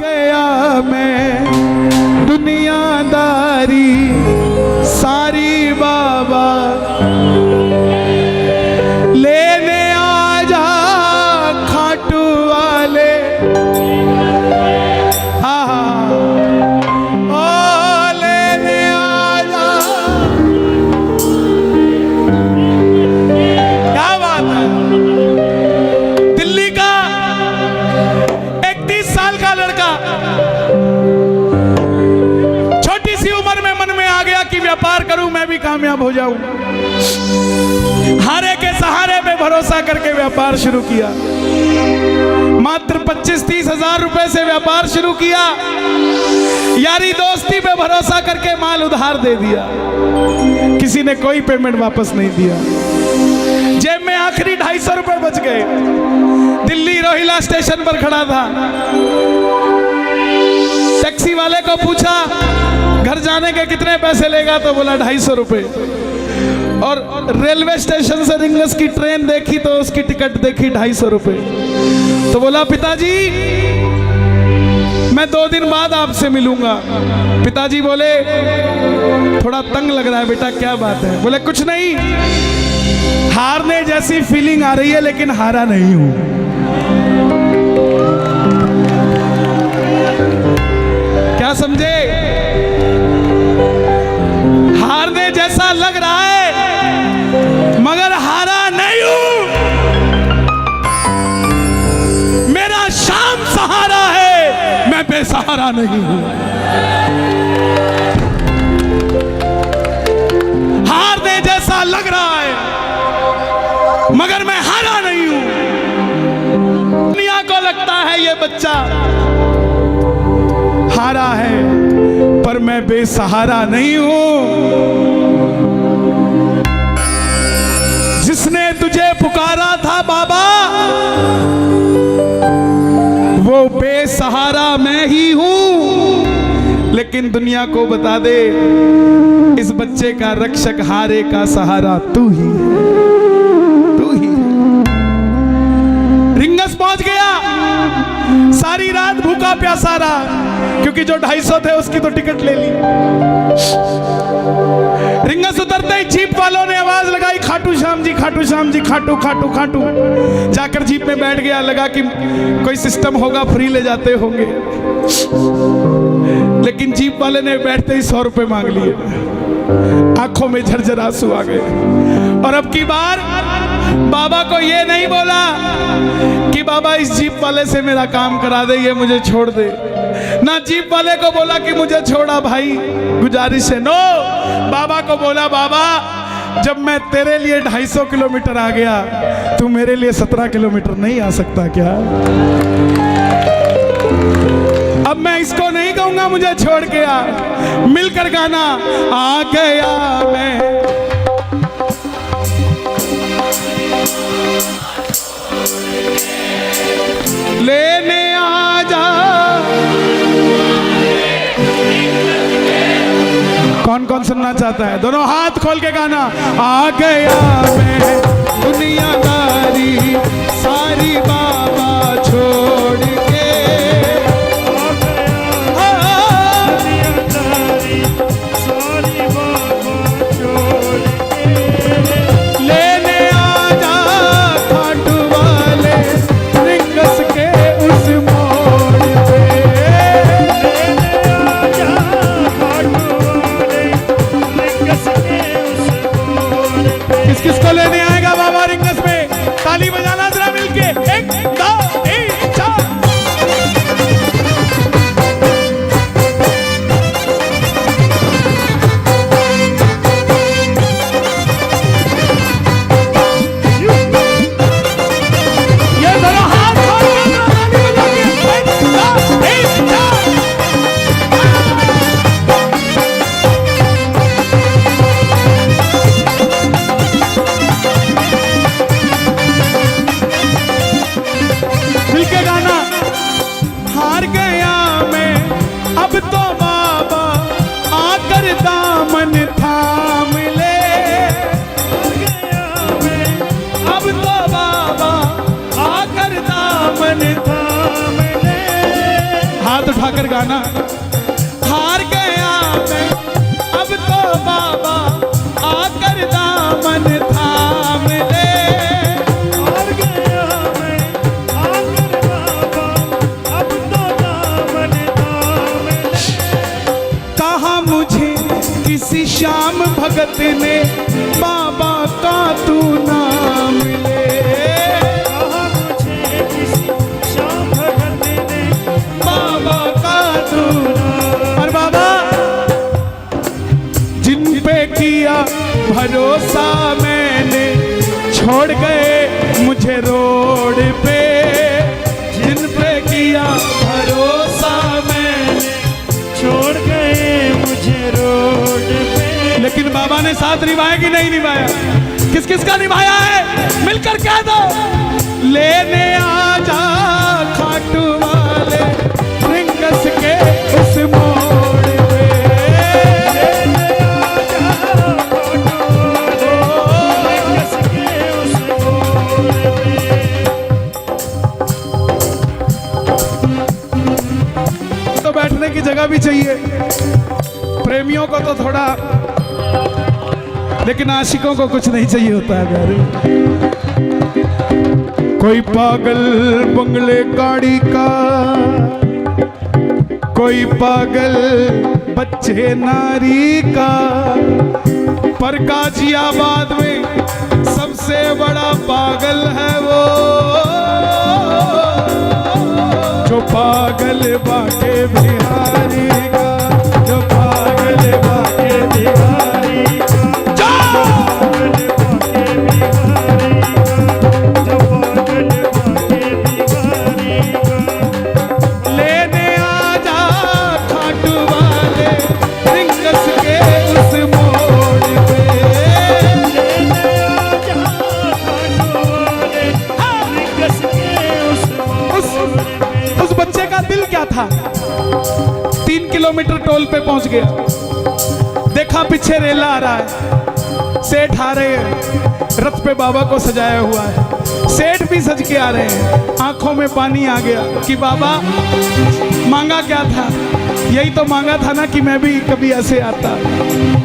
गया मैं दुनियादारी सारी बाबा लेने आजा खाटू वाले। हाँ ओ लेने आजा। क्या बात है। दिल्ली का 31 साल का लड़का छोटी सी उम्र में मन में आ गया कि व्यापार करूं मैं भी कामयाब हो जाऊं। हारे के सहारे पे भरोसा करके व्यापार शुरू किया। मात्र 25-30 हजार रुपए से व्यापार शुरू किया। यारी दोस्ती पे भरोसा करके माल उधार दे दिया। किसी ने कोई पेमेंट वापस नहीं दिया। जेब में आखिरी 250 रुपए बच गए। दिल्ली रोहिला स्टेशन पर खड़ा था। टैक्सी वाले को पूछा घर जाने के कितने पैसे लेगा, तो बोला 250 रुपए। और रेलवे स्टेशन से रिंगस की ट्रेन देखी तो उसकी टिकट देखी 250 रुपए। तो बोला पिताजी मैं 2 दिन बाद आपसे मिलूंगा। पिताजी बोले थोड़ा तंग लग रहा है बेटा, क्या बात है? बोले कुछ नहीं, हारने जैसी फीलिंग आ रही है लेकिन हारा नहीं हूं। क्या समझे? हारने जैसा लग रहा है मगर हारा नहीं हूं। मेरा शाम सहारा है, मैं बेसहारा नहीं हूं। हारने जैसा लग रहा है मगर मैं हारा नहीं हूं। दुनिया को लगता है ये बच्चा हारा है पर मैं बेसहारा नहीं हूं। जिसने तुझे पुकारा था बाबा वो बेसहारा मैं ही हूं। लेकिन दुनिया को बता दे इस बच्चे का रक्षक हारे का सहारा तू ही है, तू ही है। रिंगस पहुंच गया। सारी रात भूखा प्यासा रहा क्योंकि जो 250 थे उसकी तो टिकट ले ली। रिंगस उतरते ही जीप वालों ने आवाज लगाई खाटू श्याम जी, खाटू श्याम जी, खाटू खाटू खाटू। जाकर जीप में बैठ गया। लगा कि कोई सिस्टम होगा, फ्री ले जाते होंगे। लेकिन जीप वाले ने बैठते ही 100 रुपए मांग लिए। आंखों में झरझर आंसू आ गए। और अब की बार बाबा को ये नहीं बोला कि बाबा इस जीप वाले से मेरा काम करा दे, ये मुझे छोड़ दे। ना जीप वाले को बोला कि मुझे छोड़ा भाई, गुजारिश है। नो, बाबा को बोला बाबा जब मैं तेरे लिए 250 किलोमीटर आ गया, तू मेरे लिए 17 किलोमीटर नहीं आ सकता क्या? अब मैं इसको नहीं कहूंगा मुझे छोड़ के आ। मिलकर गाना आ गया मैं। लेने आजा। कौन कौन सुनना चाहता है? दोनों हाथ खोल के गाना। आ गया मैं दुनियादारी सारी बाबा छोड़ के। दुनियादारी सारी बाबा छोड़ के। लेने आजा खाटू वाले रिंगस के उस मोड़ पे। लेने आजा खाटू वाले रिंगस के उस मोड़ पे। किस किस को लेने आएगा बाबा रिंगस में? ताली बजाना जरा मिलके। 1 2 3 4। ये दोनों हाथ खोल के ताली बजाइए। 1 2 3 4। मिलके गाना। हार गया मैं अब तो बाबा आकर दामन थाम ले। हार गया मैं अब तो बाबा आकर दामन थाम ले। हाथ उठाकर गाना। हार गया मैं अब तो बाबा आकर दामन थाम ले। हार गया मैं आकर बाबा अब तो दामन थाम ले। कहा मुझे किसी श्याम भगत ने बाबा का तू नाम ले। कहा मुझे किसी श्याम भगत ने बाबा का तू और बाबा जिन पे किया भरोसा मैंने छोड़ गए मुझे रोड पे। जिन पे किया भरोसा मैंने छोड़ गए मुझे रोड पे। लेकिन बाबा ने साथ निभाया कि नहीं निभाया? किस किस का निभाया है मिलकर कह दो। लेने आजा खाटू वाले रिंगस के उस मोड़ पे। लेने आजा खाटू वाले रिंगस के उस मोड़ पे। तो बैठने की जगह भी चाहिए प्रेमियों को तो थोड़ा, लेकिन आशिकों को कुछ नहीं चाहिए होता है प्यारे। कोई पागल बंगले गाड़ी का, कोई पागल बच्चे नारी का, पर गाजियाबाद में सबसे बड़ा पागल है वो जो पागल बाके बिहारी का, जो पागल बाके बिहारी का। लेने आजा खाटू वाले रिंगस के उस मोड़ पे। लेने आजा खाटू वाले रिंगस के उस मोड़ पे। उस बच्चे का दिल क्या था? 3 किलोमीटर टोल पे पहुंच गया, देखा पीछे रेला आ रहा है, सेठ आ रहे हैं, रथ पे बाबा को सजाया हुआ है, सेठ भी सज के आ रहे हैं। आंखों में पानी आ गया कि बाबा मांगा क्या था? यही तो मांगा था ना कि मैं भी कभी ऐसे आता,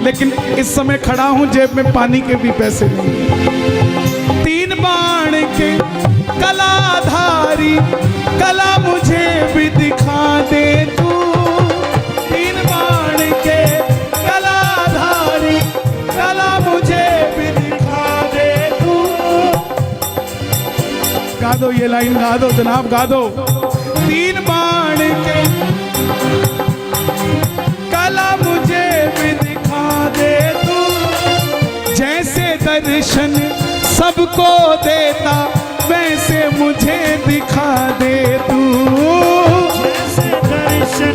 लेकिन इस समय खड़ा हूं जेब में पानी के भी पैसे नहीं। 3 बाण के कलाधारी कला मुझे भी दिखा दे तू। 3 बाण के कलाधारी कला मुझे भी दिखा दे तू। गा दो ये लाइन, गा दो जनाब, गा दो। 3 बाण के कला मुझे भी दिखा दे तू। जैसे दर्शन सबको देता वैसे मुझे दिखा दे तू। जैसे दर्शन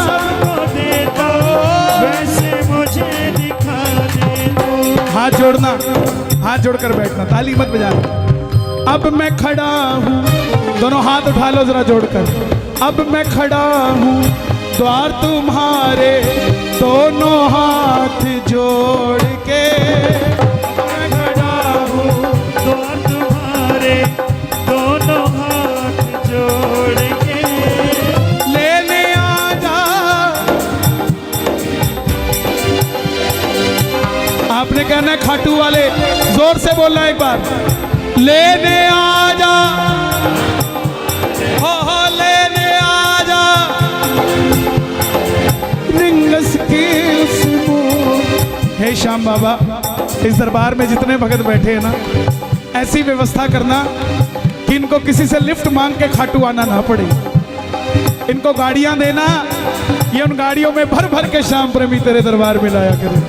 सबको देता वैसे मुझे दिखा दे तू। हाथ जोड़ना, हाथ जोड़कर बैठना, ताली मत बजाना। अब मैं खड़ा हूँ, दोनों हाथ उठा लो जरा जोड़कर। अब मैं खड़ा हूँ द्वार तुम्हारे दोनों हाथ जोड़ के। मैं खड़ा हूँ द्वार तुम्हारे दोनों हाथ जोड़ के। लेने आजा। आपने कहना है खाटू वाले, जोर से बोलना एक बार। लेने आजा, हो लेने आजा रिंगस के उस मोड़। हे श्याम बाबा, इस दरबार में जितने भगत बैठे हैं ना, ऐसी व्यवस्था करना कि इनको किसी से लिफ्ट मांग के खाटू आना ना पड़े। इनको गाड़ियां देना, ये उन गाड़ियों में भर भर के श्याम प्रेमी तेरे दरबार में लाया करें।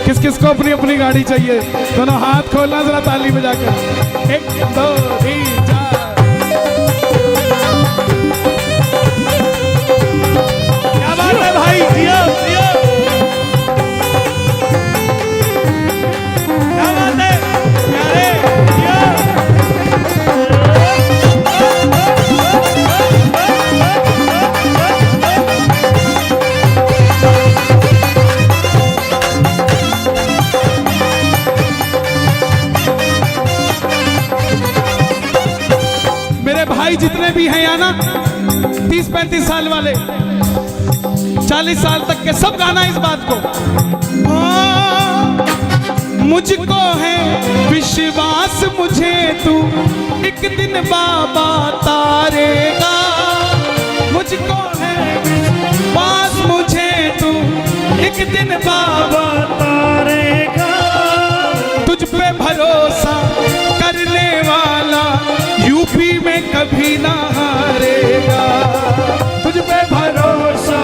किस किस को अपनी अपनी गाड़ी चाहिए? दोनों हाथ खोलना जरा ताली बजाकर। 1 2 3 4। क्या बात है भाई, जियो जियो। क्या बात है प्यारे, जियो। भाई जितने भी हैं यहाँ ना, 30-35 साल वाले, 40 साल तक के सब गाना इस बात को। मुझको है विश्वास मुझे तू एक दिन बाबा तारेगा, मुझको है विश्वास मुझे तू एक दिन बाबा तारेगा। तुझ पे भरोसा करने वाला यूपी में कभी ना हारेगा, तुझ पे भरोसा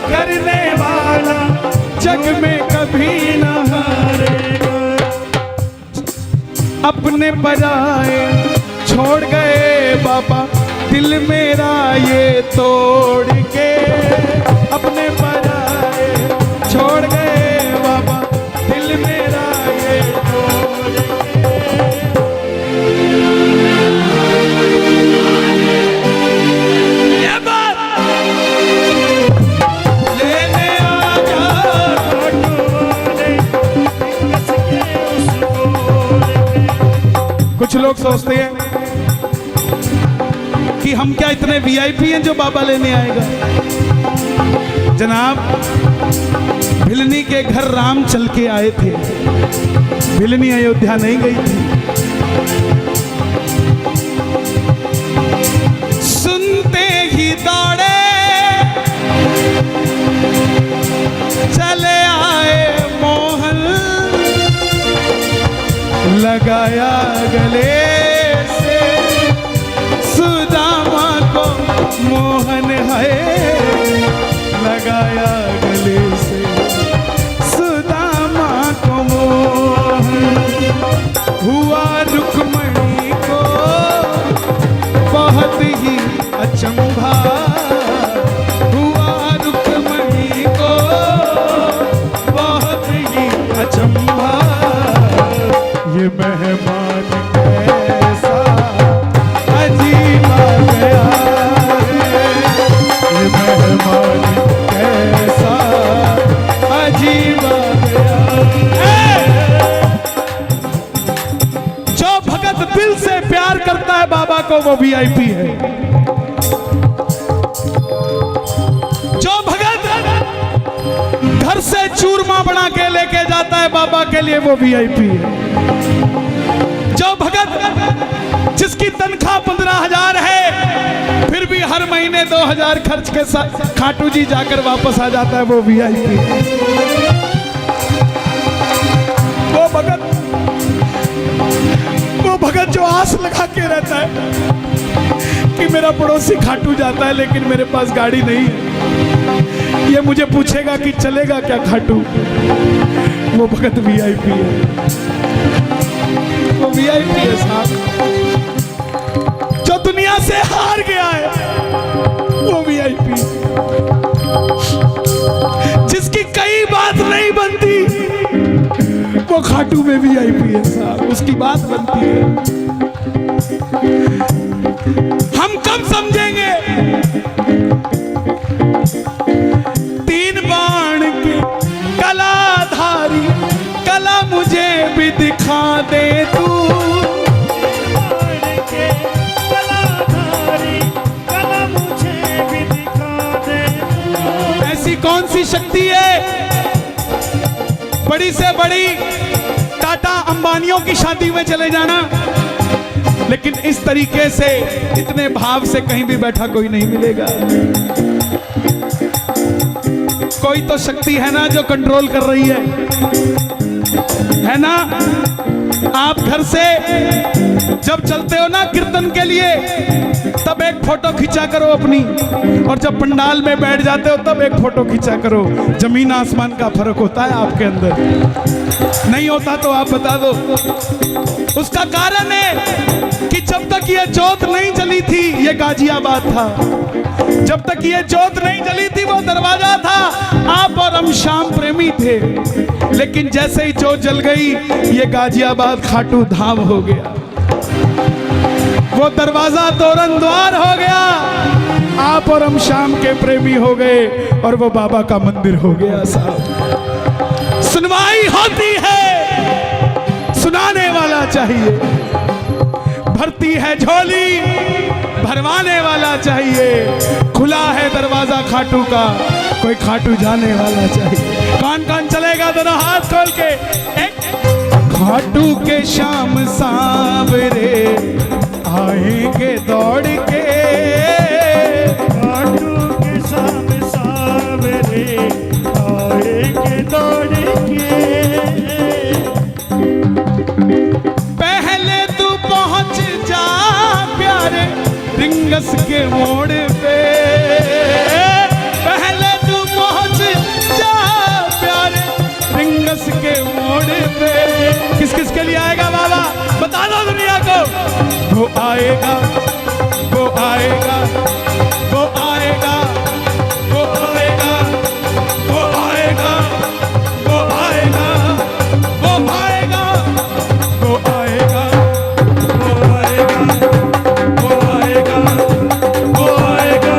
करने वाला जग में कभी ना हारेगा। अपने पराए छोड़ गए बाबा दिल मेरा ये तोड़ के, अपने पराए छोड़ गए बाबा दिल मेरा ये तोड़ कुछ लोग सोचते हैं कि हम क्या इतने वीआईपी हैं जो बाबा लेने आएगा। जनाब, भिलनी के घर राम चल के आए थे, भिलनी अयोध्या नहीं गई थी। सुनते ही दौड़े चले आए मोहन, लगाया गले से सुदामा को मोहन है, लगाया गले से सुदामा को मोहन। हुआ रुक्मणी को बहुत ही अचंभा, हुआ रुक्मणी को बहुत ही अचंभा। ये मेहमान कैसा अजीब आ गया है, ये मेहमान कैसा अजीब आ गया है। जो भगत दिल से प्यार करता है बाबा को वो वीआईपी है, जो भगत घर से चूरमा बना के लेके जाता है बाबा के लिए वो वीआईपी है। जो भगत जिसकी तनख्वाह 15,000 है फिर भी हर महीने 2,000 खर्च के साथ खाटू जी जाकर वापस आ जाता है वो वीआईपी है। वो भगत जो आस लगा के रहता है कि मेरा पड़ोसी खाटू जाता है लेकिन मेरे पास गाड़ी नहीं है, ये मुझे पूछेगा कि चलेगा क्या खाटू, वो भगत वीआईपी है, वो वीआईपी है साहब। जो दुनिया से हार गया है वो वीआईपी, जिसकी कई बात नहीं बनती वो खाटू में वीआईपी है साहब, उसकी बात बनती है। हम कब समझेंगे 3 बाण के कलाधारी कला मुझे भी दिखा दे तू, ऐसी कौन सी शक्ति है बड़ी से बड़ी टाटा अंबानियों की शादी में चले जाना, लेकिन इस तरीके से इतने भाव से कहीं भी बैठा कोई नहीं मिलेगा। कोई तो शक्ति है ना जो कंट्रोल कर रही है ना। आप घर से जब चलते हो ना कीर्तन के लिए तब एक फोटो खींचा करो अपनी, और जब पंडाल में बैठ जाते हो तब एक फोटो खींचा करो। जमीन आसमान का फर्क होता है आपके अंदर, नहीं होता तो आप बता दो। उसका कारण है कि जब तक ये जोत नहीं जली थी ये गाजियाबाद था, जब तक ये जोत नहीं जली थी वो दरवाजा था। आप और हम श्याम प्रेमी थे, लेकिन जैसे ही जोत जल गई ये गाजियाबाद खाटू धाम हो गया, वो दरवाजा तोरण द्वार हो गया। आप और हम श्याम के प्रेमी हो गए और वो बाबा का मंदिर हो गया साहब। सुनवाई होती है, सुनाने वाला चाहिए। भरती है झोली, भरवाने वाला चाहिए। खुला है दरवाजा खाटू का, कोई खाटू जाने वाला चाहिए। कौन कौन चलेगा दोनों हाथ खोल के? खाटू के शाम सांवरे आएंगे दौड़ के, खाटू के शाम सांवरे आएंगे दौड़ के। पहले तू पहुंच जा प्यारे रिंगस के मोड़ पे, पहले तू पहुंच जा प्यारे रिंगस के मोड़ पे। किस किस के लिए आएगा बाबा? बता दो दुनिया को। वो आएगा, वो आएगा, वो आएगा, वो आएगा, वो आएगा, वो आएगा, वो आएगा, वो आएगा, वो आएगा, वो आएगा, वो आएगा,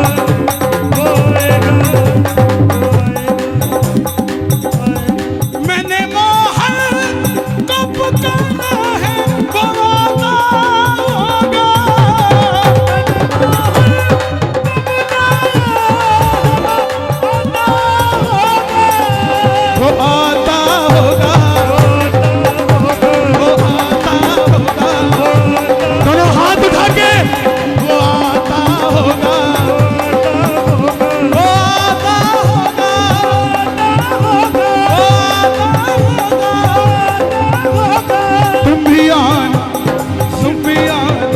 वो आएगा, मैंने मोहन को पुकारा है, वो आता होगा। वो आता होगा, वो आता होगा। दोनों हाथ उठा के वो आता होगा, वो आता होगा, वो आता होगा। तुम भी आना, तुम भी आना,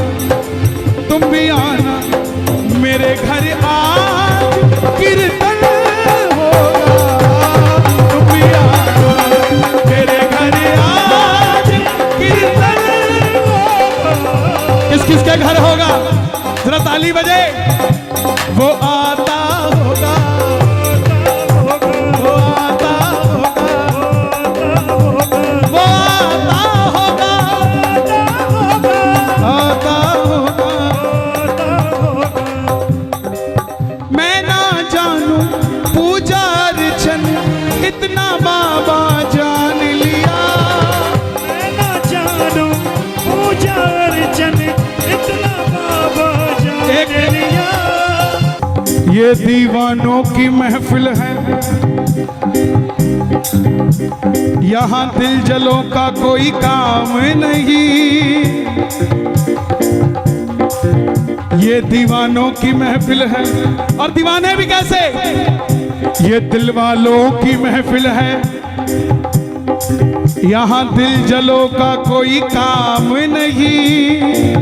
तुम भी आना मेरे घर आज कीर्तन होगा। तुम भी आना मेरे घर आज कीर्तन होगा। किस किस के घर होगा? जरा ताली बजे। वो आता होगा, वो आता होगा, वो आता होगा, आता होगा। मैं ना जानू पूजा अर्चन, इतना बाबा जान लिया। मैं ना जानू पूजा अर्चन, इतना बाबा जान लिया। ये दीवानों की महफिल है, यहाँ दिल जलों का कोई काम नहीं। ये दीवानों की महफिल है, और दीवाने भी कैसे? ये दिल वालों की महफिल है, यहाँ दिल जलों का कोई काम नहीं।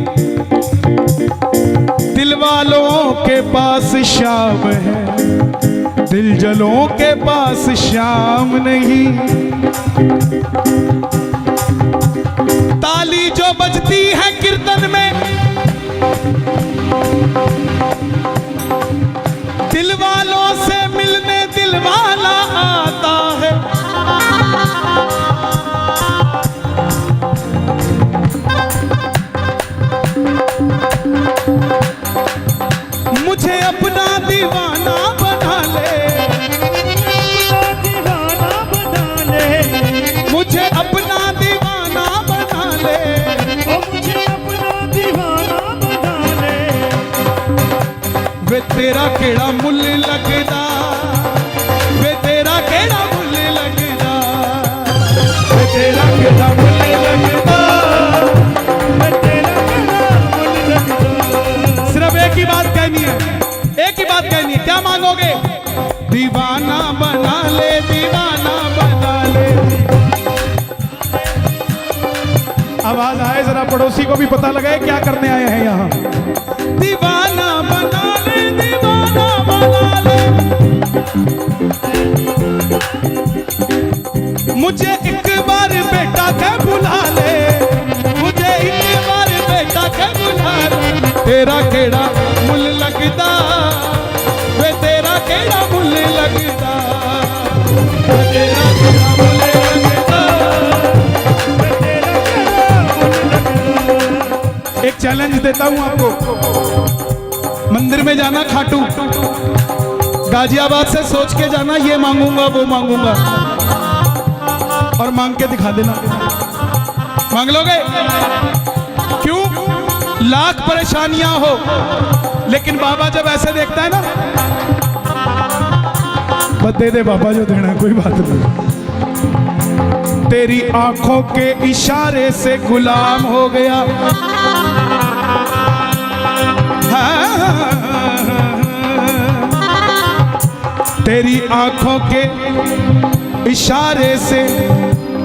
दिल वालों के पास शाम है, दिल जलों के पास शाम नहीं। ताली जो बजती है कीर्तन में, दिल वालों से मिलने दिल वाला आता है। मुझे अपना दीवाना बना ले, दीवाना बना ले, मुझे अपना दीवाना बना ले। ओ मुझे अपना दीवाना बना ले। वे तेरा केड़ा मुल लगदा, वे तेरा केड़ा मुल लगदा, वे तेरा केड़ा मुल लगदा, मैं तेरा गला मुझ लगदा। सिर्फ एक ही बात कहनी है, एक ही बात कहनी है। क्या मांगोगे? दीवाना बना ले, दीवाना बना ले। आवाज आए जरा, पड़ोसी को भी पता लगे क्या करने आए हैं यहाँ। दीवाना बना ले, दीवाना बना ले। मुझे एक बार बेटा के बुला ले, मुझे एक बार बेटा के बुला ले। तेरा केड़ा मुल लगदा, वे तेरा केड़ा मुल लगदा, वे तेरा केड़ा मुल लगदा। मैं तेरा गला मुझ लगदा। एक चैलेंज देता हूं आपको, मंदिर में जाना खाटू, गाजियाबाद से सोच के जाना ये मांगूंगा वो मांगूंगा, और मांग के दिखा देना। मांग लोगे? क्यों? लाख परेशानियां हो, लेकिन बाबा जब ऐसे देखता है ना, बस दे दे बाबा जो देना है, कोई बात नहीं। तेरी आंखों के इशारे से गुलाम हो गया, तेरी आंखों के इशारे से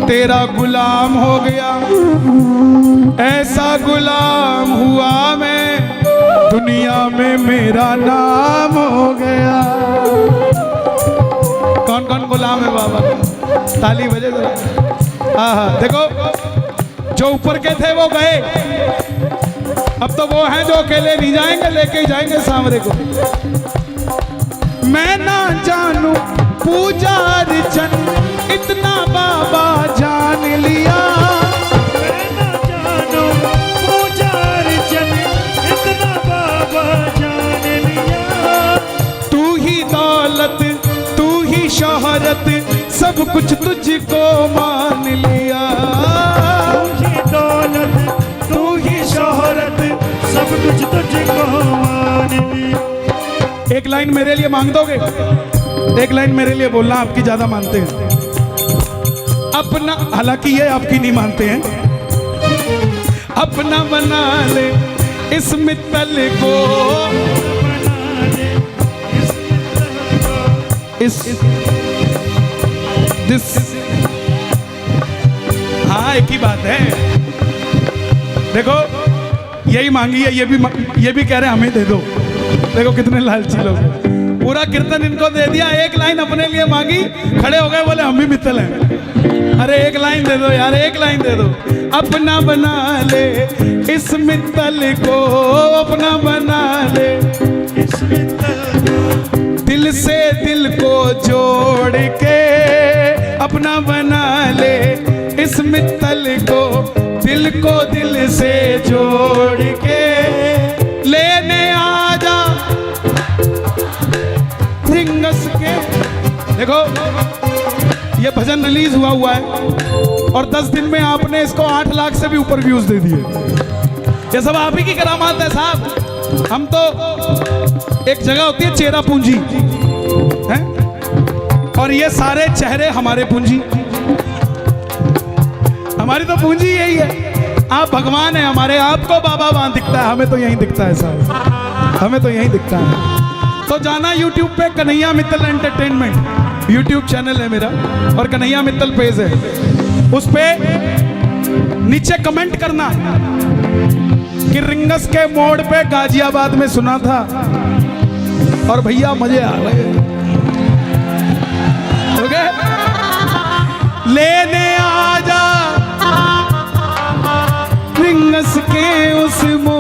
तेरा गुलाम हो गया, ऐसा गुलाम हुआ मैं दुनिया में मेरा नाम हो गया। कौन कौन गुलाम है बाबा? ताली बजे जरा। हाँ, देखो जो ऊपर के थे वो गए, अब तो वो हैं जो अकेले नहीं जाएंगे, लेके ही जाएंगे सांवरे को। मैं ना जानू पूजा अर्चन इतना बाबा जान लिया, मैं ना जानू पूजा अर्चन इतना बाबा जान लिया। तू ही दौलत तू ही शोहरत सब कुछ तुझको मान लिया, तू ही दौलत तू ही शोहरत सब कुछ तुझको मान लिया। एक लाइन मेरे लिए मांग दोगे? एक लाइन मेरे लिए बोलना, आपकी ज्यादा मानते हैं अपना, हालांकि ये आपकी नहीं मानते हैं। अपना बना ले इस मित्तल को, इस दिस, हाँ एक ही बात है। देखो यही मांगी है, ये भी कह रहे हैं हमें दे दो। देखो कितने लालची लोग, पूरा कीर्तन इनको दे दिया, एक लाइन अपने लिए मांगी, खड़े हो गए, बोले हम भी मित्तल हैं। अरे एक लाइन दे दो यार, एक लाइन दे दो। अपना बना ले इस मित्तल को, अपना बना ले इस मित्तल को, दिल से दिल को जोड़ के, अपना बना ले इस मित्तल को, दिल को दिल से जोड़ के लेने आजा रिंगस के। देखो ये भजन रिलीज हुआ है और 10 दिन में आपने इसको 8 लाख से भी ऊपर व्यूज दे दिए। ये सब आप ही की करामात है साहब। हम तो एक जगह होती है चेहरा पूंजी है, और ये सारे चेहरे हमारे पूंजी, हमारी तो पूंजी यही है। आप भगवान है हमारे, आपको बाबा वहां दिखता है, हमें तो यहीं दिखता है साहब, हमें तो यहीं दिखता है। तो जाना YouTube पे Kanhaiya Mittal entertainment YouTube channel है मेरा, और कन्हैया मित्तल पेज है, उस पे नीचे कमेंट करना कि रिंगस के मोड़ पे गाजियाबाद में सुना था और भैया मजे आ गए। ओके, लेने आजा रिंगस के उस मोड़